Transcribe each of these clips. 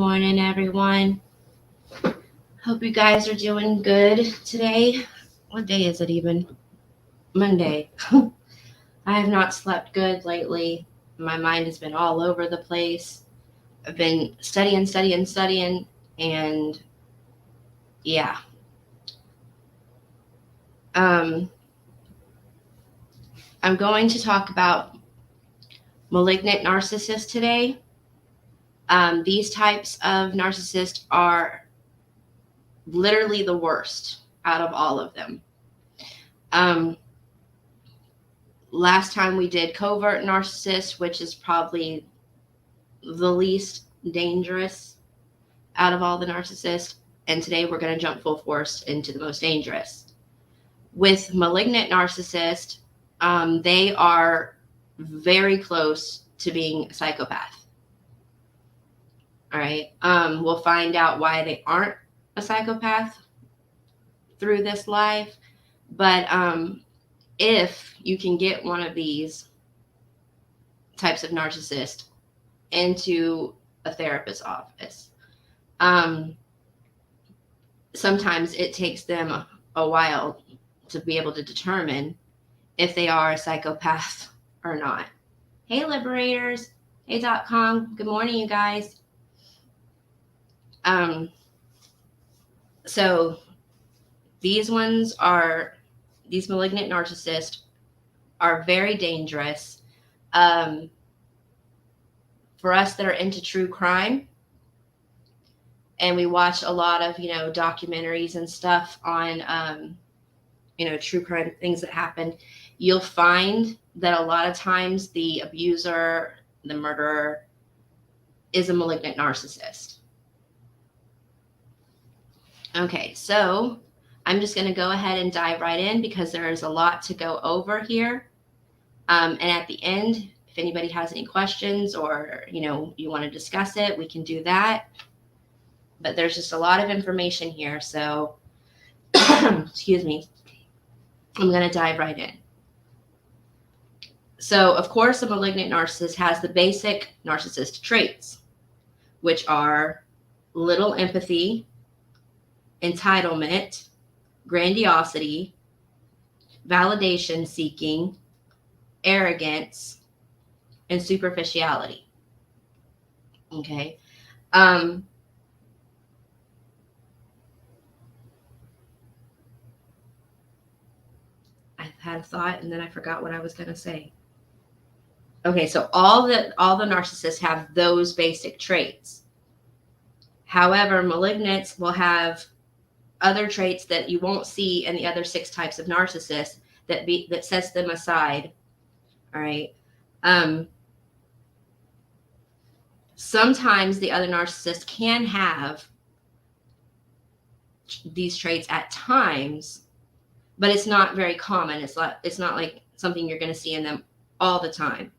morning, everyone. Hope you guys are doing good today. What day is it even? Monday. I have not slept good lately. My mind has been all over the place. I've been studying, and yeah. I'm going to talk about malignant narcissists today. These types of narcissists are literally the worst out of all of them. Last time we did covert narcissists, which is probably the least dangerous out of all the narcissists. And today we're going to jump full force into the most dangerous. With malignant narcissists, they are very close to being a psychopath. All right. We'll find out why they aren't a psychopath through this live. But if you can get one of these types of narcissist into a therapist's office, sometimes it takes them a while to be able to determine if they are a psychopath or not. Hey, Liberators. Hey.com. Good morning, you guys. So these malignant narcissists are very dangerous. For us that are into true crime, and we watch a lot of, documentaries and stuff on, true crime things that happen, you'll find that a lot of times the abuser, the murderer, is a malignant narcissist. Okay, so I'm just going to go ahead and dive right in because there is a lot to go over here. And at the end, if anybody has any questions or, you want to discuss it, we can do that. But there's just a lot of information here. So, excuse me, I'm going to dive right in. So, of course, a malignant narcissist has the basic narcissist traits, which are little empathy, entitlement, grandiosity, validation seeking, arrogance, and superficiality. Okay. I had a thought and then I forgot what I was going to say. Okay, so all the narcissists have those basic traits. However, malignants will have other traits that you won't see in the other 6 types of narcissists that sets them aside. All right. Sometimes the other narcissists can have these traits at times, but it's not very common. It's not like something you're going to see in them all the time.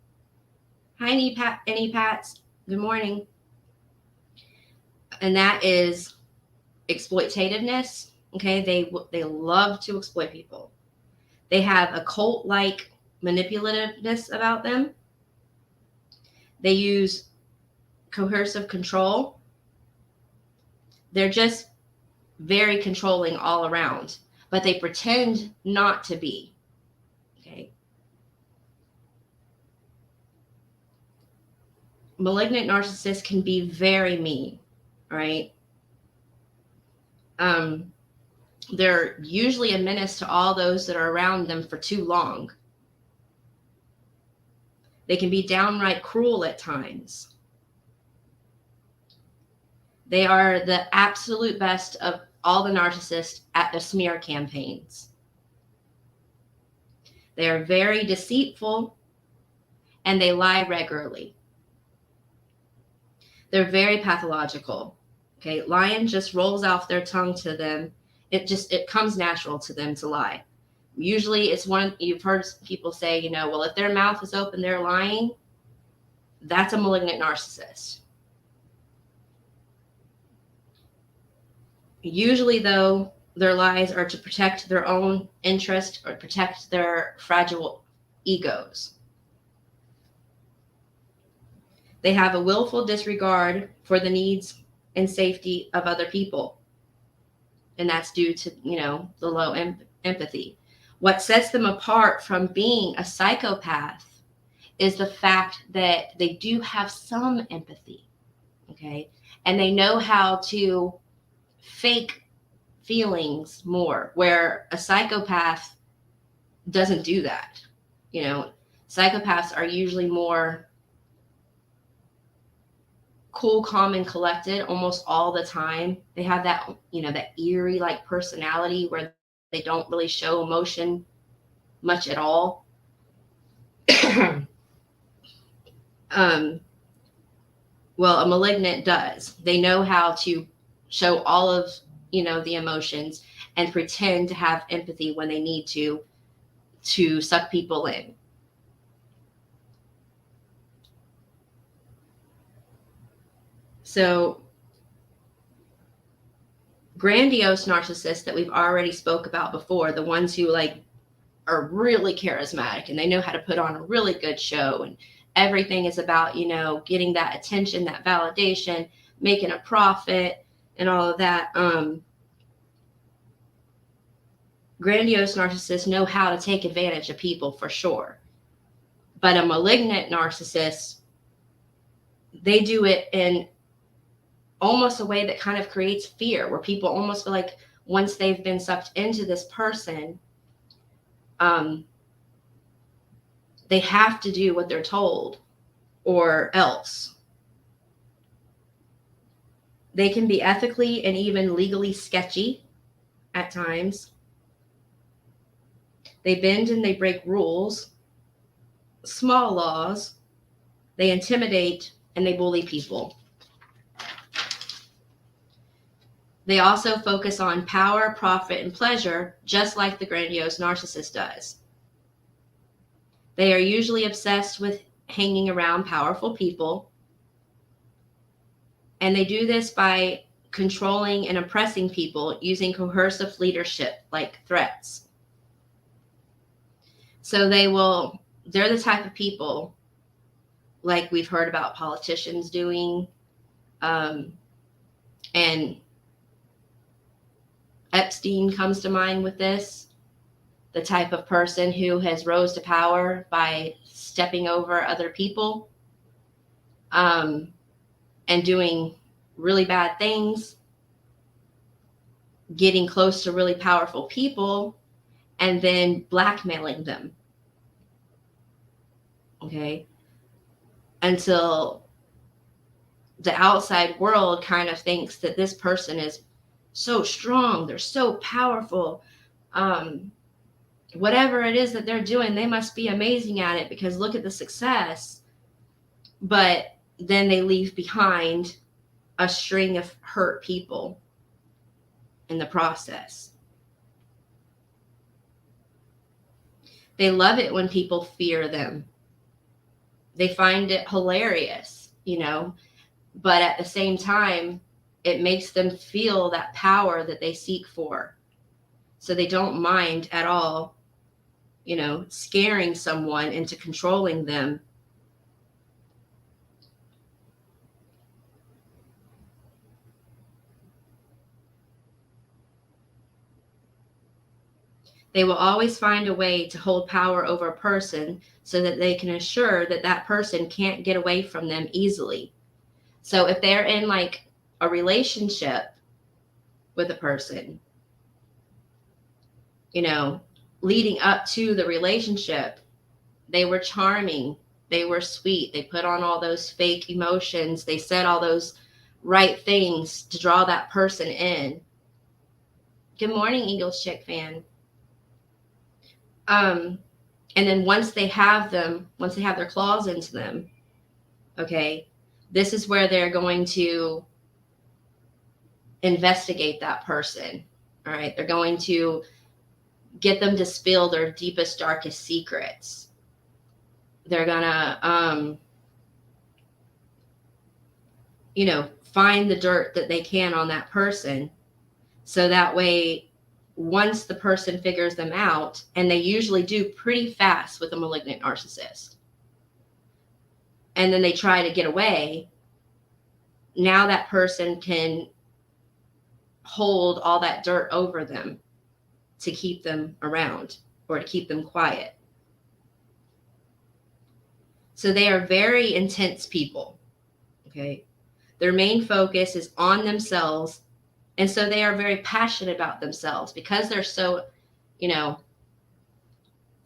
Hi, Any Pats. Good morning. And that is exploitativeness. Okay, they love to exploit people. They have a cult-like manipulativeness about them. They use coercive control. They're just very controlling all around, but they pretend not to be. Okay. Malignant narcissists can be very mean, right? They're usually a menace to all those that are around them for too long. They can be downright cruel at times. They are the absolute best of all the narcissists at the smear campaigns. They are very deceitful and they lie regularly. They're very pathological. Okay, lying just rolls off their tongue to them. It comes natural to them to lie. Usually it's you've heard people say, well, if their mouth is open, they're lying. That's a malignant narcissist. Usually, though, their lies are to protect their own interest or protect their fragile egos. They have a willful disregard for the needs and safety of other people. And that's due to, the low empathy. What sets them apart from being a psychopath is the fact that they do have some empathy, okay? And they know how to fake feelings more, where a psychopath doesn't do that. Psychopaths are usually more cool, calm, and collected almost all the time. They have that, that eerie like personality where they don't really show emotion much at all. Well, a malignant does. They know how to show all of, the emotions and pretend to have empathy when they need to suck people in. So grandiose narcissists that we've already spoke about before, the ones who like are really charismatic and they know how to put on a really good show, and everything is about, getting that attention, that validation, making a profit and all of that. Grandiose narcissists know how to take advantage of people for sure. But a malignant narcissist, they do it in almost a way that kind of creates fear, where people almost feel like once they've been sucked into this person, they have to do what they're told or else. They can be ethically and even legally sketchy at times. They bend and they break rules, small laws. They intimidate and they bully people. They also focus on power, profit, and pleasure, just like the grandiose narcissist does. They are usually obsessed with hanging around powerful people, and they do this by controlling and oppressing people using coercive leadership like threats. So they're the type of people like we've heard about politicians doing, and Epstein comes to mind with this, the type of person who has rose to power by stepping over other people, and doing really bad things, getting close to really powerful people, and then blackmailing them. Okay? Until the outside world kind of thinks that this person is so strong, they're so powerful. Whatever it is that they're doing, they must be amazing at it because look at the success. But then they leave behind a string of hurt people in the process. They love it when people fear them. They find it hilarious, but at the same time, it makes them feel that power that they seek for. So they don't mind at all, scaring someone into controlling them. They will always find a way to hold power over a person so that they can assure that that person can't get away from them easily. So if they're in like a relationship with a person, leading up to the relationship, they were charming, they were sweet, they put on all those fake emotions, they said all those right things to draw that person in. Good morning, Eagles Chick fan. And then once they have their claws into them, okay, this is where they're going to investigate that person. All right. They're going to get them to spill their deepest, darkest secrets. They're gonna, find the dirt that they can on that person. So that way, once the person figures them out, and they usually do pretty fast with a malignant narcissist, and then they try to get away, now that person can hold all that dirt over them to keep them around or to keep them quiet. So they are very intense people, okay? Their main focus is on themselves, and so they are very passionate about themselves because they're so,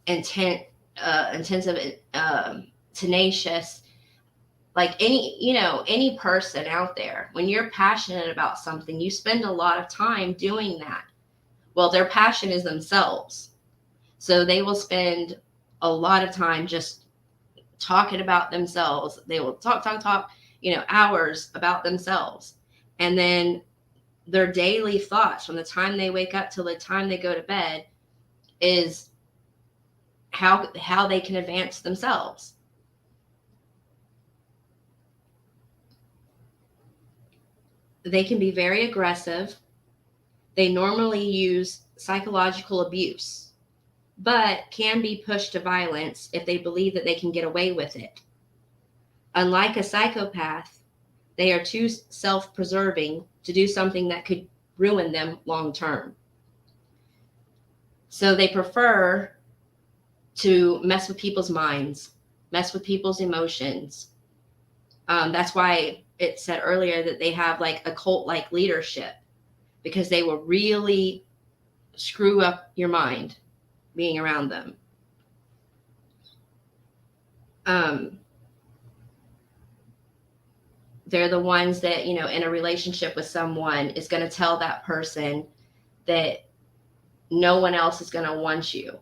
intensive, tenacious. Like any person out there, when you're passionate about something, you spend a lot of time doing that. Well, their passion is themselves. So they will spend a lot of time just talking about themselves. They will talk, hours about themselves. And then their daily thoughts from the time they wake up till the time they go to bed is how they can advance themselves. They can be very aggressive. They normally use psychological abuse, but can be pushed to violence if they believe that they can get away with it. Unlike a psychopath, they are too self-preserving to do something that could ruin them long term. So they prefer to mess with people's minds, mess with people's emotions. That's why it said earlier that they have like a cult-like leadership, because they will really screw up your mind being around them. They're the ones that, in a relationship with someone is going to tell that person that no one else is going to want you.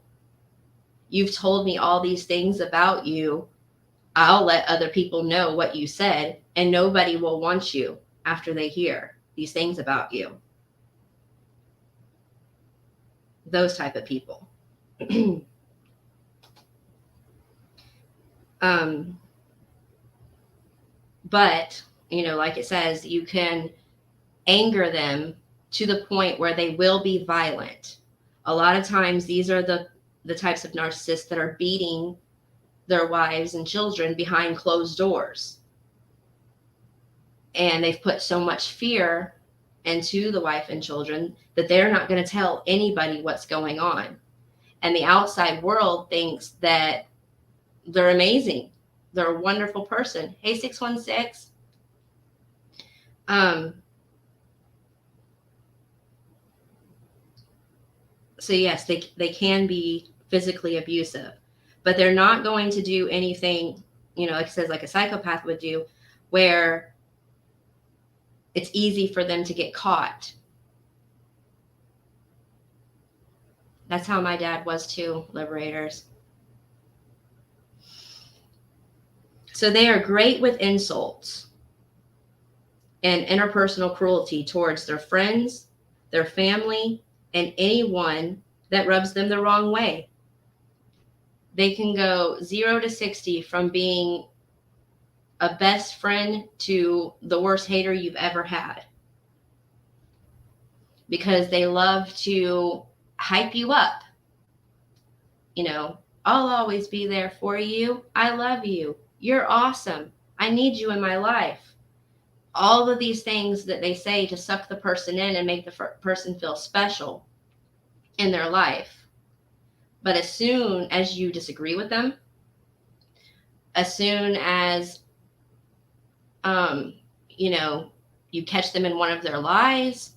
You've told me all these things about you. I'll let other people know what you said, and nobody will want you after they hear these things about you. Those type of people. But, like it says, you can anger them to the point where they will be violent. A lot of times these are the types of narcissists that are beating their wives and children behind closed doors. And they've put so much fear into the wife and children that they're not going to tell anybody what's going on. And the outside world thinks that they're amazing. They're a wonderful person. Hey, 616. So yes, they can be physically abusive, but they're not going to do anything, like it says, like a psychopath would do, where it's easy for them to get caught. That's how my dad was too, liberators. So they are great with insults and interpersonal cruelty towards their friends, their family, and anyone that rubs them the wrong way. They can go 0 to 60 from being a best friend to the worst hater you've ever had, because they love to hype you up. I'll always be there for you. I love you. You're awesome. I need you in my life. All of these things that they say to suck the person in and make the person feel special in their life. But as soon as you disagree with them, as soon as, you catch them in one of their lies,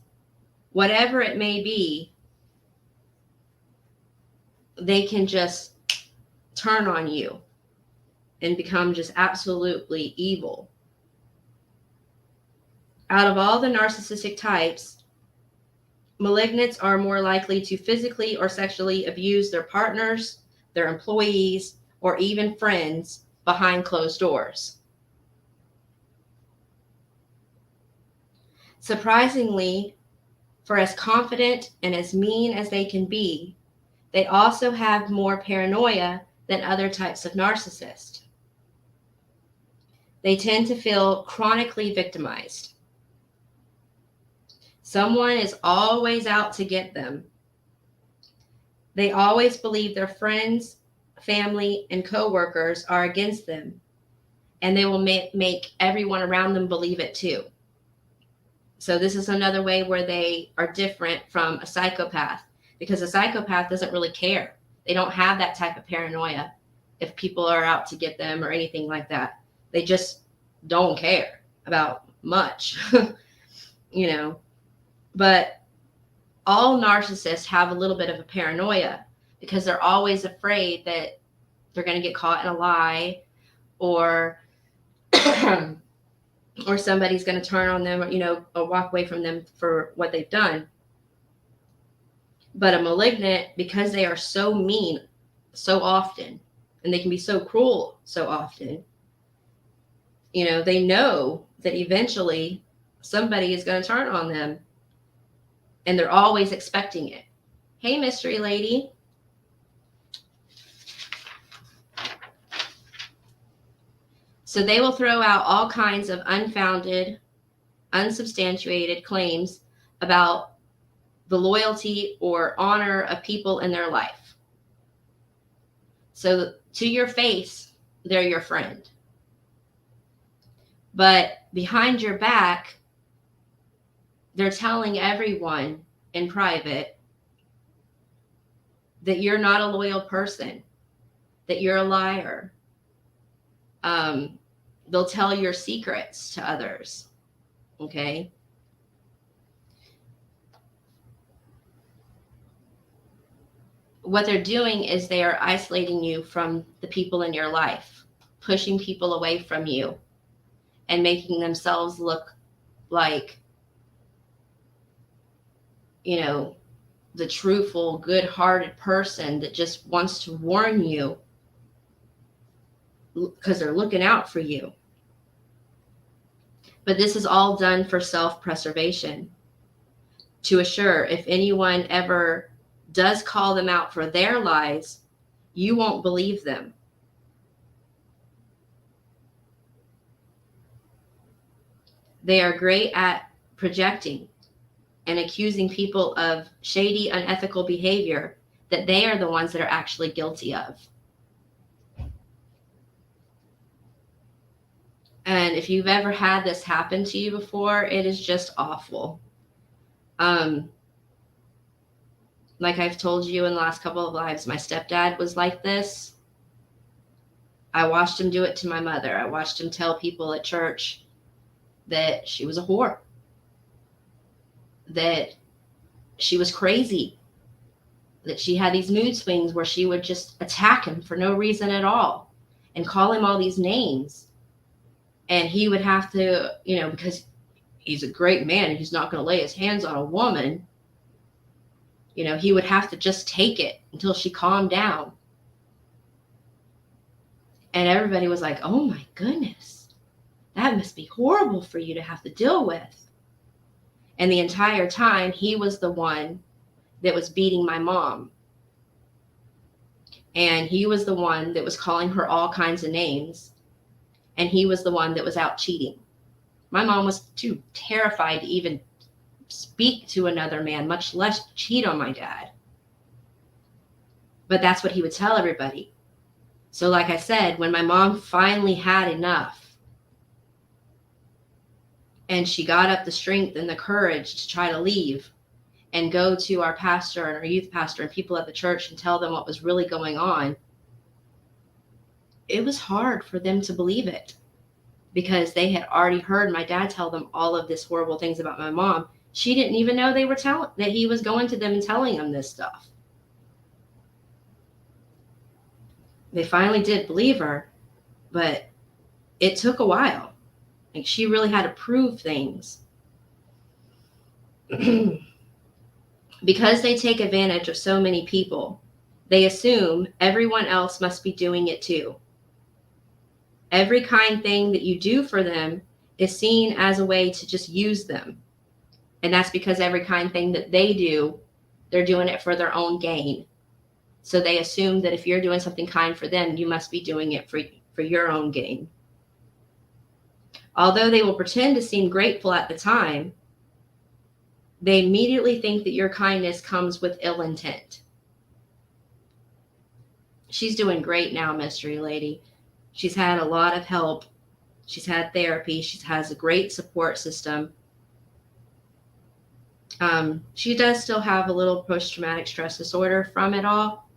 whatever it may be, they can just turn on you and become just absolutely evil. Out of all the narcissistic types, malignants are more likely to physically or sexually abuse their partners, their employees, or even friends behind closed doors. Surprisingly, for as confident and as mean as they can be, they also have more paranoia than other types of narcissists. They tend to feel chronically victimized. Someone is always out to get them. They always believe their friends, family, and coworkers are against them, and they will make everyone around them believe it too. So this is another way where they are different from a psychopath, because a psychopath doesn't really care. They don't have that type of paranoia if people are out to get them or anything like that. They just don't care about much, you know. But all narcissists have a little bit of a paranoia because they're always afraid that they're going to get caught in a lie, or or somebody's going to turn on them, or walk away from them for what they've done. But a malignant, because they are so mean so often, and they can be so cruel so often, they know that eventually somebody is going to turn on them, and they're always expecting it. Hey, mystery lady. So they will throw out all kinds of unfounded, unsubstantiated claims about the loyalty or honor of people in their life. So to your face, they're your friend. But behind your back, they're telling everyone in private that you're not a loyal person, that you're a liar. They'll tell your secrets to others, okay? What they're doing is they are isolating you from the people in your life, pushing people away from you, and making themselves look like, the truthful, good-hearted person that just wants to warn you because they're looking out for you. But this is all done for self-preservation, to assure if anyone ever does call them out for their lies, you won't believe them. They are great at projecting and accusing people of shady, unethical behavior that they are the ones that are actually guilty of. And if you've ever had this happen to you before, it is just awful. Like I've told you in the last couple of lives, my stepdad was like this. I watched him do it to my mother. I watched him tell people at church that she was a whore, that she was crazy, that she had these mood swings where she would just attack him for no reason at all and call him all these names. And he would have to, because he's a great man and he's not going to lay his hands on a woman, he would have to just take it until she calmed down. And everybody was like, oh my goodness, that must be horrible for you to have to deal with. And the entire time, he was the one that was beating my mom. And he was the one that was calling her all kinds of names. And he was the one that was out cheating. My mom was too terrified to even speak to another man, much less cheat on my dad. But that's what he would tell everybody. So like I said, when my mom finally had enough and she got up the strength and the courage to try to leave and go to our pastor and our youth pastor and people at the church and tell them what was really going on, it was hard for them to believe it, because they had already heard my dad tell them all of this horrible things about my mom. She didn't even know they were that he was going to them and telling them this stuff. They finally did believe her, but it took a while. Like, she really had to prove things. Because they take advantage of so many people, they assume everyone else must be doing it too. Every kind thing that you do for them is seen as a way to just use them. And that's because every kind thing that they do, they're doing it for their own gain. So they assume that if you're doing something kind for them, you must be doing it for your own gain. Although they will pretend to seem grateful at the time, they immediately think that your kindness comes with ill intent. She's doing great now, mystery lady. She's had a lot of help. She's had therapy. She has a great support system. She does still have a little post-traumatic stress disorder from it all,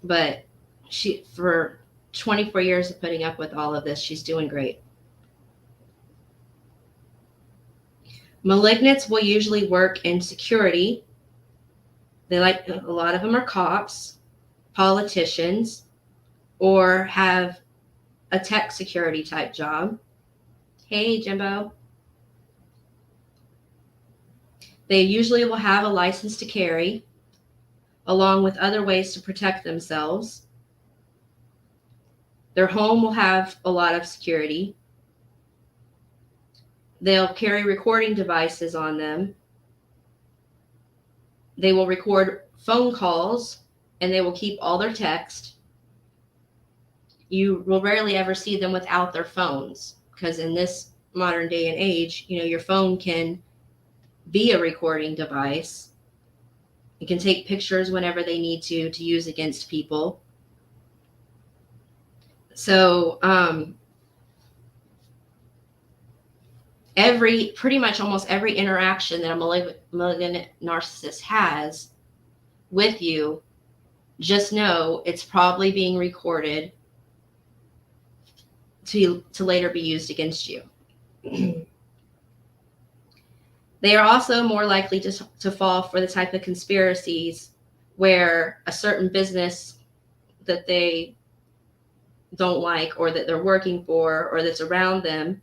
but for 24 years of putting up with all of this, she's doing great. Malignants will usually work in security. A lot of them are cops, politicians, or have a tech security type job. Hey, Jimbo. They usually will have a license to carry, along with other ways to protect themselves. Their home will have a lot of security. They'll carry recording devices on them. They will record phone calls, and they will keep all their text. You will rarely ever see them without their phones, because in this modern day and age, your phone can be a recording device. It can take pictures whenever they need to use against people. So pretty much almost every interaction that a malignant narcissist has with you, just know it's probably being recorded to later be used against you. They are also more likely to fall for the type of conspiracies where a certain business that they don't like, or that they're working for, or that's around them,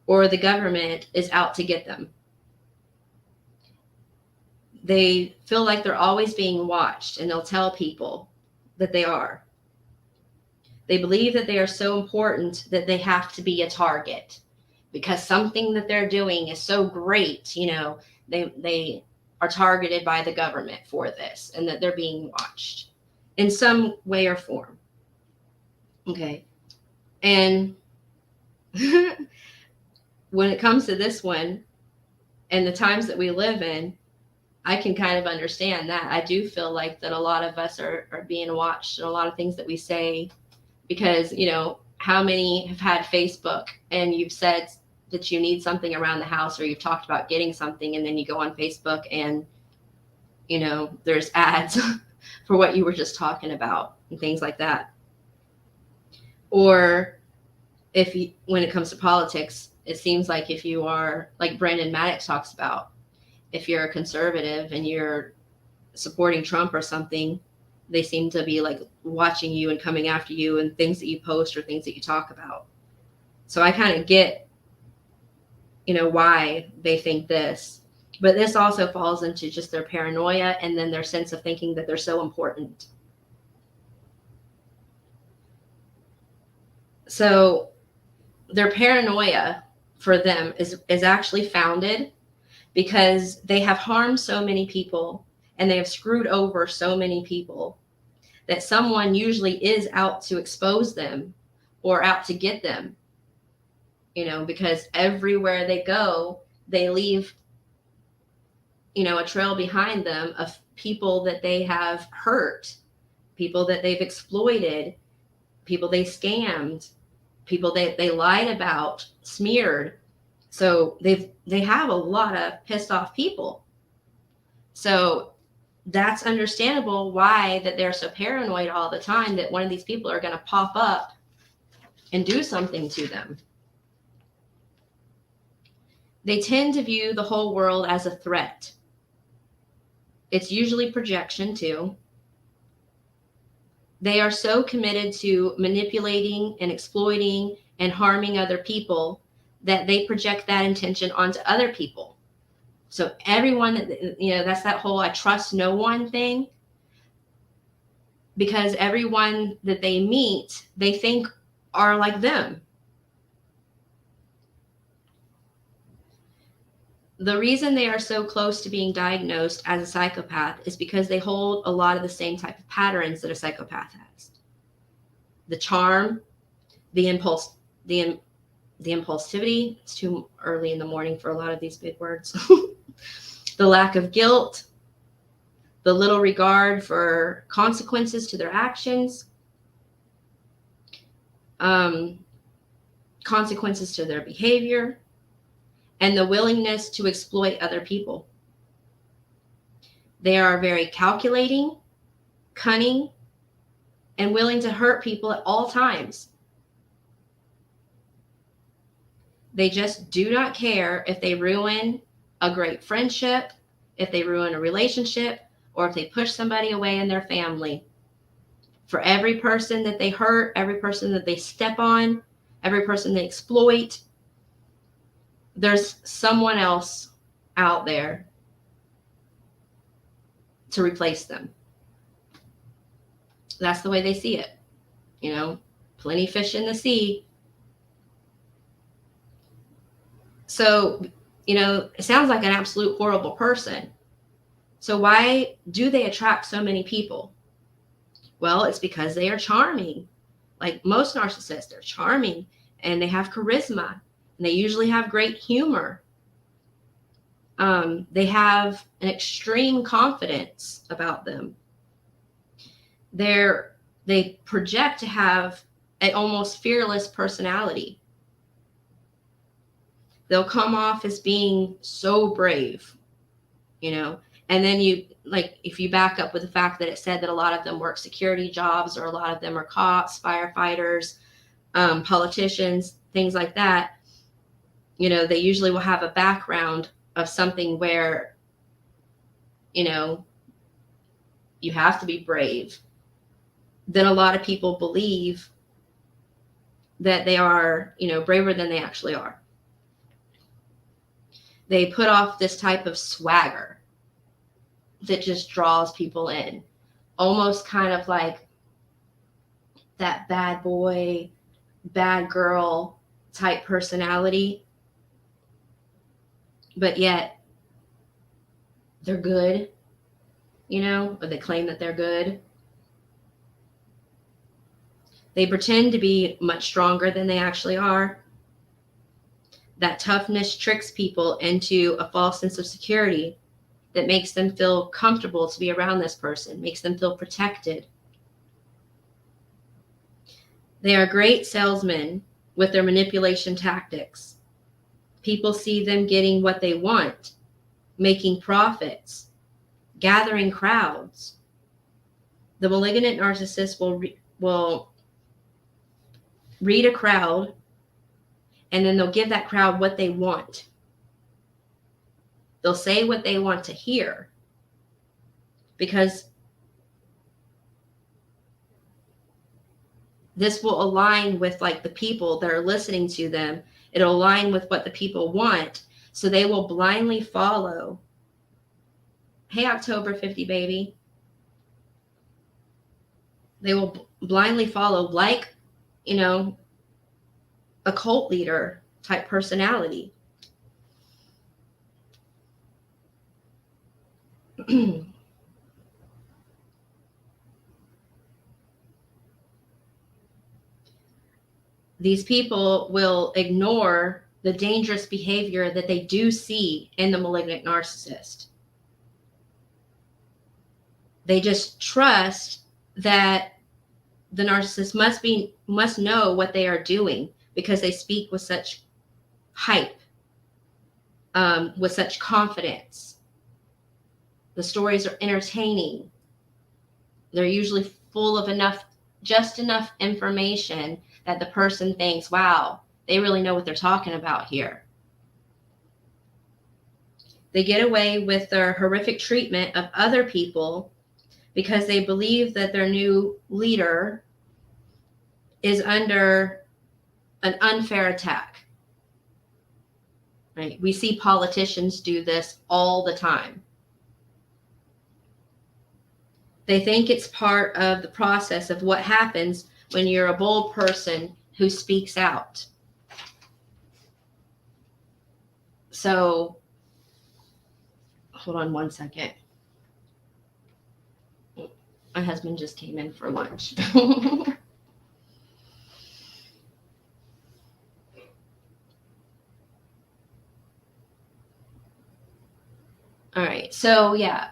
or the government is out to get them. They feel like they're always being watched, and they'll tell people that they are. They believe that they are so important that they have to be a target, because something that they're doing is so great. They are targeted by the government for this, and that they're being watched in some way or form. Okay. And when it comes to this one and the times that we live in, I can kind of understand that. I do feel like that a lot of us are being watched, and a lot of things that we say, because, how many have had Facebook and you've said that you need something around the house, or you've talked about getting something, and then you go on Facebook and, there's ads for what you were just talking about and things like that. Or when it comes to politics, it seems like if you are, like Brendan Maddox talks about, if you're a conservative and you're supporting Trump or something, they seem to be like watching you and coming after you and things that you post or things that you talk about. So I kind of get, why they think this, but this also falls into just their paranoia, and then their sense of thinking that they're so important. So their paranoia for them is actually founded because they have harmed so many people, and they have screwed over so many people, that someone usually is out to expose them or out to get them, because everywhere they go, they leave, a trail behind them of people that they have hurt, people that they've exploited, people they scammed, people they lied about, smeared. So they have a lot of pissed off people. So that's understandable why that they're so paranoid all the time that one of these people are going to pop up and do something to them. They tend to view the whole world as a threat. It's usually projection too. They are so committed to manipulating and exploiting and harming other people that they project that intention onto other people. So everyone, that's that whole I trust no one thing, because everyone that they meet, they think are like them. The reason they are so close to being diagnosed as a psychopath is because they hold a lot of the same type of patterns that a psychopath has. The charm, the impulsivity. It's too early in the morning for a lot of these big words. The lack of guilt, the little regard for consequences to their actions, consequences to their behavior, and the willingness to exploit other people. They are very calculating, cunning, and willing to hurt people at all times. They just do not care if they ruin a great friendship, if they ruin a relationship, or if they push somebody away in their family. For every person that they hurt, every person that they step on, every person they exploit, there's someone else out there to replace them. That's the way they see it. You know, plenty fish in the sea. So, you know, it sounds like an absolute horrible person. So why do they attract so many people? Well, it's because they are charming. Like most narcissists, they're charming and they have charisma and they usually have great humor. They have an extreme confidence about them. They project to have an almost fearless personality. They'll come off as being so brave, you know, and then if you back up with the fact that it said that a lot of them work security jobs, or a lot of them are cops, firefighters, politicians, things like that, you know, they usually will have a background of something where, you know, you have to be brave. Then a lot of people believe that they are, you know, braver than they actually are. They put off this type of swagger that just draws people in, almost kind of like that bad boy, bad girl type personality, but yet they're good, you know, or they claim that they're good. They pretend to be much stronger than they actually are. That toughness tricks people into a false sense of security that makes them feel comfortable to be around this person, makes them feel protected. They are great salesmen with their manipulation tactics. People see them getting what they want, making profits, gathering crowds. The malignant narcissist will read a crowd, and then they'll give that crowd what they want. They'll say what they want to hear, because this will align with like the people that are listening to them. It'll align with what the people want. So they will blindly follow. Hey, October 50 baby. They will blindly follow, like, you know, a cult leader type personality. These people will ignore the dangerous behavior that they do see in the malignant narcissist. They just trust that the narcissist must know what they are doing, because they speak with such hype, with such confidence. The stories are entertaining. They're usually full of just enough information that the person thinks, wow, they really know what they're talking about here. They get away with their horrific treatment of other people because they believe that their new leader is under an unfair attack. Right? We see politicians do this all the time. They think it's part of the process of what happens when you're a bold person who speaks out. So, hold on one second. My husband just came in for lunch. All right. So, yeah.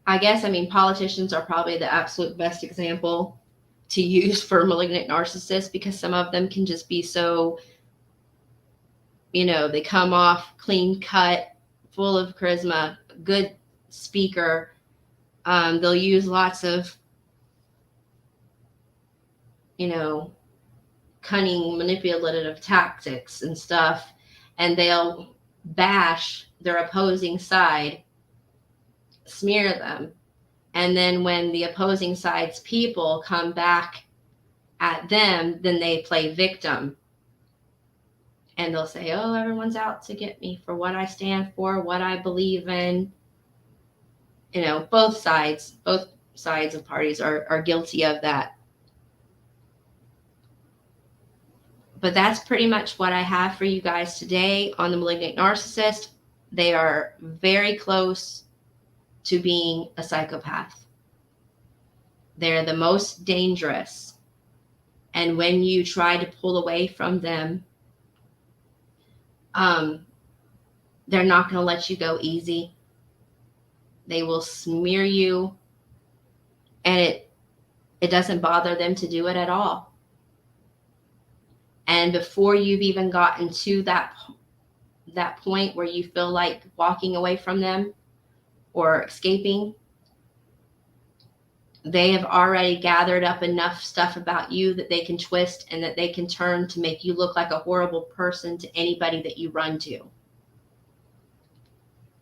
I guess, politicians are probably the absolute best example to use for malignant narcissists, because some of them can just be so They come off clean cut, full of charisma, good speaker. They'll use lots of, cunning, manipulative tactics and stuff, and they'll bash their opposing side, smear them. And then when the opposing side's people come back at them, then they play victim. And they'll say, oh, everyone's out to get me for what I stand for, what I believe in. Both sides of parties are guilty of that. But that's pretty much what I have for you guys today on the Malignant Narcissist. They are very close to being a psychopath. They're the most dangerous. And when you try to pull away from them, they're not going to let you go easy. They will smear you, and it doesn't bother them to do it at all. And before you've even gotten to that point where you feel like walking away from them or escaping, they have already gathered up enough stuff about you that they can twist and that they can turn to make you look like a horrible person to anybody that you run to.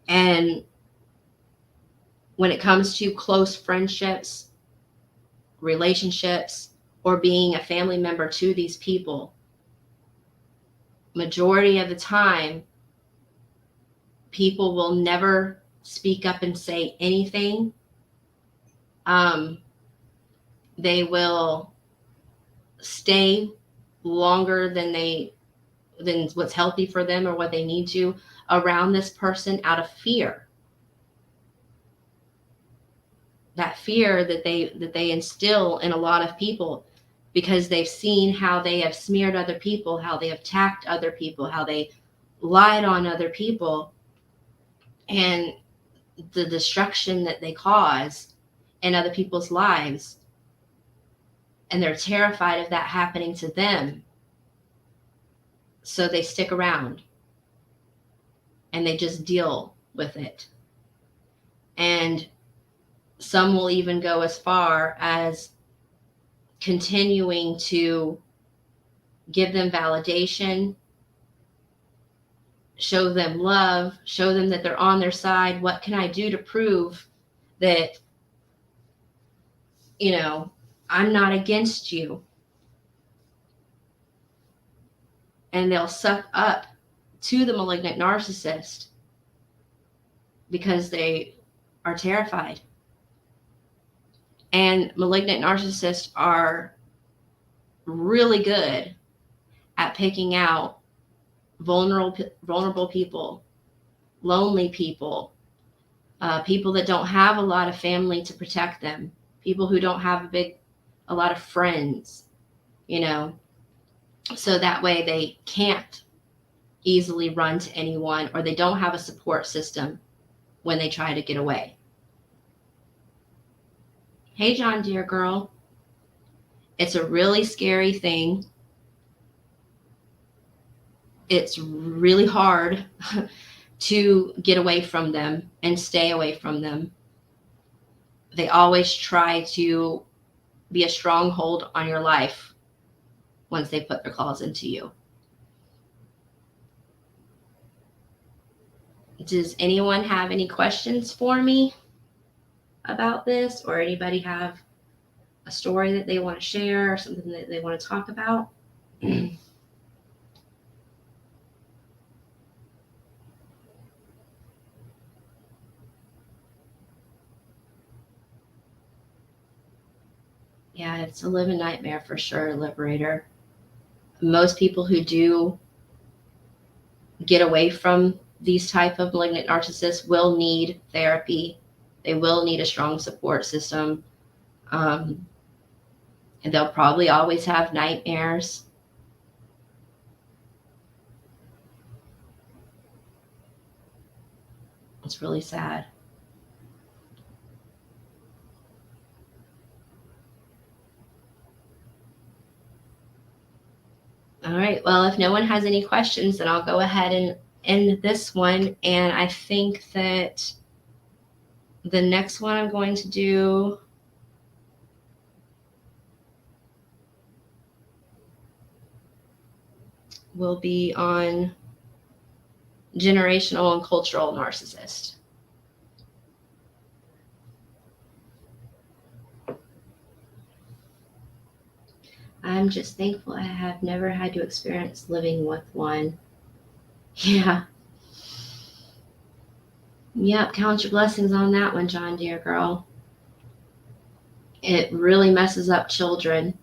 And when it comes to close friendships, relationships, or being a family member to these people, majority of the time, people will never speak up and say anything. They will stay longer than what's healthy for them or what they need to around this person out of fear. That fear that they instill in a lot of people, because they've seen how they have smeared other people, how they have attacked other people, how they lied on other people, and the destruction that they cause in other people's lives. And they're terrified of that happening to them. So they stick around and they just deal with it. And some will even go as far as continuing to give them validation, show them love, show them that they're on their side. What can I do to prove that, I'm not against you? And they'll suck up to the malignant narcissist because they are terrified. And malignant narcissists are really good at picking out vulnerable people, lonely people, people that don't have a lot of family to protect them, people who don't have a lot of friends, so that way they can't easily run to anyone, or they don't have a support system when they try to get away. Hey, John Deere girl. It's a really scary thing. It's really hard to get away from them and stay away from them. They always try to be a stronghold on your life once they put their claws into you. Does anyone have any questions for me about this, or anybody have a story that they want to share or something that they want to talk about? Yeah, it's a living nightmare for sure, Liberator. Most people who do get away from these type of malignant narcissists will need therapy. They will need a strong support system. And they'll probably always have nightmares. It's really sad. All right. Well, if no one has any questions, then I'll go ahead and end this one. And I think that the next one I'm going to do will be on generational and cultural narcissist. I'm just thankful I have never had to experience living with one. Yeah. Yep, count your blessings on that one, John Deere girl. It really messes up children.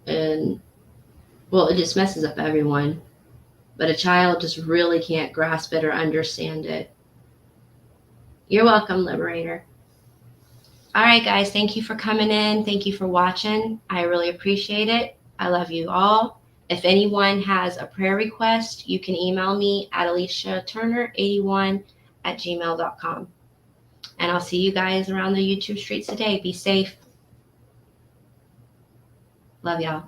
And, well, it just messes up everyone. But a child just really can't grasp it or understand it. You're welcome, Liberator. All right, guys, thank you for coming in. Thank you for watching. I really appreciate it. I love you all. If anyone has a prayer request, you can email me at aliciaturner81@gmail.com. And I'll see you guys around the YouTube streets today. Be safe. Love y'all.